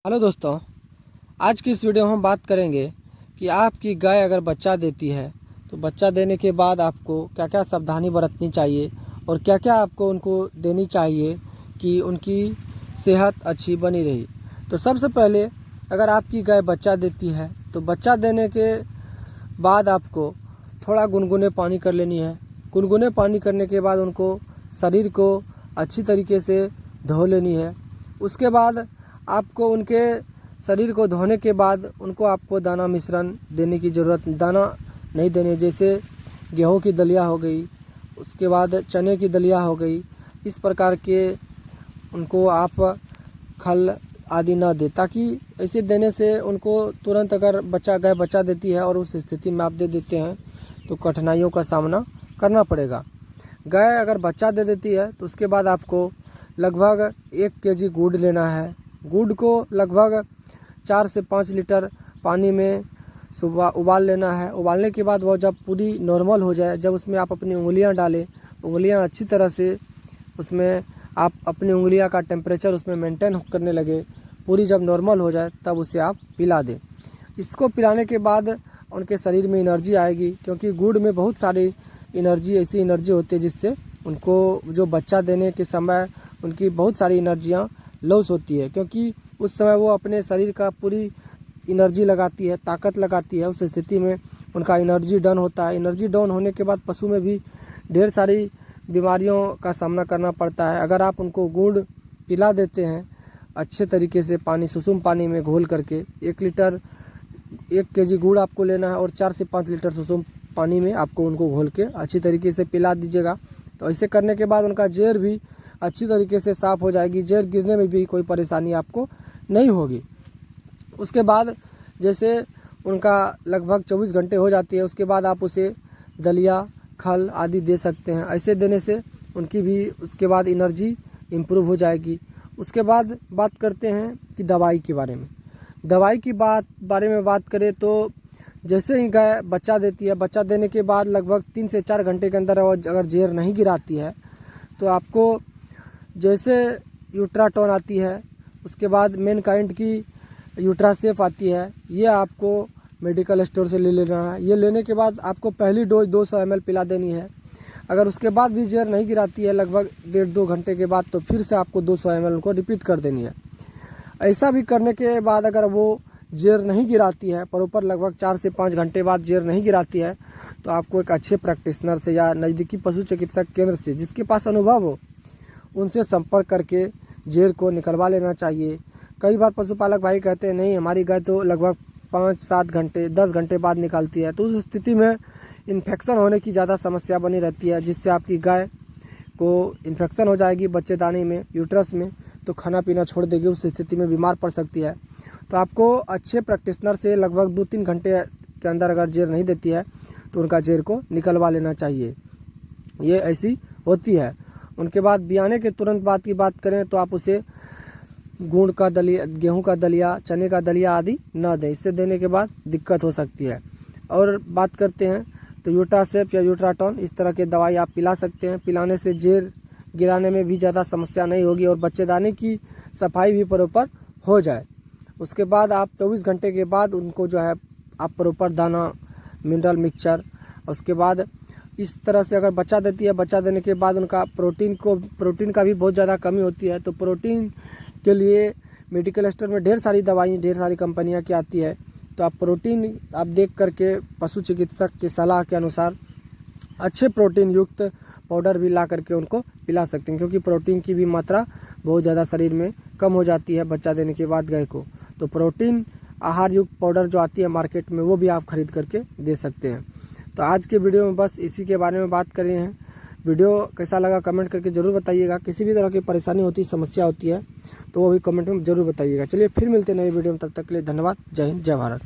Hello दोस्तों, आज की इस वीडियो में हम बात करेंगे कि आपकी गाय अगर बच्चा देती है तो बच्चा देने के बाद आपको क्या क्या सावधानी बरतनी चाहिए और क्या क्या आपको उनको देनी चाहिए कि उनकी सेहत अच्छी बनी रही। तो सबसे पहले अगर आपकी गाय बच्चा देती है तो बच्चा देने के बाद आपको थोड़ा गुनगुने पानी कर लेनी है। गुनगुने पानी करने के बाद उनको शरीर को अच्छी तरीके से धो लेनी है। उसके बाद आपको उनके शरीर को धोने के बाद उनको आपको दाना मिश्रण देने की ज़रूरत, दाना नहीं देने, जैसे गेहूं की दलिया हो गई, उसके बाद चने की दलिया हो गई, इस प्रकार के उनको आप खल आदि ना दे, ताकि ऐसे देने से उनको तुरंत अगर गाय बच्चा देती है और उस स्थिति में आप दे देते हैं तो कठिनाइयों का सामना करना पड़ेगा। गाय अगर बच्चा दे देती है तो उसके बाद आपको लगभग 1 केजी गुड़ लेना है। गुड़ को लगभग 4 से 5 लीटर पानी में सुबह उबाल लेना है। उबालने के बाद वह जब पूरी नॉर्मल हो जाए, जब उसमें आप अपनी उंगलियां डालें, उंगलियां अच्छी तरह से उसमें आप अपनी उंगलियां का टेम्परेचर उसमें मेंटेन करने लगे, पूरी जब नॉर्मल हो जाए तब उसे आप पिला दें। इसको पिलाने के बाद उनके शरीर में एनर्जी आएगी, क्योंकि गुड़ में बहुत सारी एनर्जी, ऐसी एनर्जी होती है जिससे उनको जो बच्चा देने के समय उनकी बहुत सारी एनर्जियाँ लॉस होती है, क्योंकि उस समय वो अपने शरीर का पूरी एनर्जी लगाती है, ताकत लगाती है। उस स्थिति में उनका एनर्जी डाउन होता है। एनर्जी डाउन होने के बाद पशु में भी ढेर सारी बीमारियों का सामना करना पड़ता है। अगर आप उनको गुड़ पिला देते हैं अच्छे तरीके से, पानी सुसुम पानी में घोल करके, 1 केजी गुड़ आपको लेना है और 4 से 5 लीटर सुसुम पानी में आपको उनको घोल के अच्छी तरीके से पिला दीजिएगा। तो ऐसे करने के बाद उनका जहर भी अच्छी तरीके से साफ़ हो जाएगी, जहर गिरने में भी कोई परेशानी आपको नहीं होगी। उसके बाद जैसे उनका लगभग 24 घंटे हो जाती है, उसके बाद आप उसे दलिया, खल आदि दे सकते हैं। ऐसे देने से उनकी भी उसके बाद एनर्जी इम्प्रूव हो जाएगी। उसके बाद बात करते हैं कि दवाई के बारे में। दवाई की बारे में बात करें तो जैसे ही गाय बच्चा देती है, बच्चा देने के बाद लगभग 3 से 4 घंटे के अंदर अगर जहर नहीं गिराती है तो आपको जैसे यूट्राटोन आती है, उसके बाद मेनकाइंड की यूट्रासेफ आती है, ये आपको मेडिकल स्टोर से ले लेना है। ये लेने के बाद आपको पहली डोज 200 ml पिला देनी है। अगर उसके बाद भी जहर नहीं गिराती है लगभग 1.5-2 घंटे के बाद, तो फिर से आपको 200 ml उनको रिपीट कर देनी है। ऐसा भी करने के बाद अगर वो जहर नहीं गिराती है प्रॉपर, लगभग 4 से 5 घंटे बाद जहर नहीं गिराती है, तो आपको एक अच्छे प्रैक्टिशनर से या नज़दीकी पशु चिकित्सक केंद्र से, जिसके पास अनुभव हो, उनसे संपर्क करके जहर को निकलवा लेना चाहिए। कई बार पशुपालक भाई कहते हैं नहीं, हमारी गाय तो लगभग 5-7 घंटे 10 घंटे बाद निकालती है, तो उस स्थिति में इन्फेक्शन होने की ज़्यादा समस्या बनी रहती है, जिससे आपकी गाय को इन्फेक्शन हो जाएगी बच्चेदानी में, यूट्रस में, तो खाना पीना छोड़ देगी, उस स्थिति में बीमार पड़ सकती है। तो आपको अच्छे प्रैक्टिशनर से लगभग 2-3 घंटे के अंदर अगर जहर नहीं देती है तो उनका जहर को निकलवा लेना चाहिए। ये ऐसी होती है। उनके बाद बियाने के तुरंत बाद की बात करें तो आप उसे गुड़ का दलिया, गेहूं का दलिया, चने का दलिया आदि ना दें। इससे देने के बाद दिक्कत हो सकती है। और बात करते हैं तो यूट्रासेफ या यूट्राटोन, इस तरह के दवाई आप पिला सकते हैं। पिलाने से जहर गिराने में भी ज़्यादा समस्या नहीं होगी और बच्चेदानी की सफाई भी प्रॉपर हो जाए। उसके बाद आप 24 घंटे के बाद उनको जो है आप प्रॉपर दाना, मिनरल मिक्सचर, उसके बाद इस तरह से अगर बच्चा देती है, बच्चा देने के बाद उनका प्रोटीन का भी बहुत ज़्यादा कमी होती है। तो प्रोटीन के लिए मेडिकल स्टोर में ढेर सारी दवाई, ढेर सारी कंपनियां की आती है। तो आप प्रोटीन आप देख करके पशु चिकित्सक की सलाह के अनुसार अच्छे प्रोटीन युक्त पाउडर भी ला करके उनको पिला सकते हैं, क्योंकि प्रोटीन की भी मात्रा बहुत ज़्यादा शरीर में कम हो जाती है बच्चा देने के बाद गाय को। तो प्रोटीन आहार युक्त पाउडर जो आती है मार्केट में, वो भी आप खरीद करके दे सकते हैं। तो आज के वीडियो में बस इसी के बारे में बात कर रहे हैं। वीडियो कैसा लगा कमेंट करके ज़रूर बताइएगा। किसी भी तरह की परेशानी होती है, समस्या होती है, तो वो भी कमेंट में ज़रूर बताइएगा। चलिए फिर मिलते हैं नई वीडियो में, तब तक के लिए धन्यवाद। जय हिंद, जय भारत।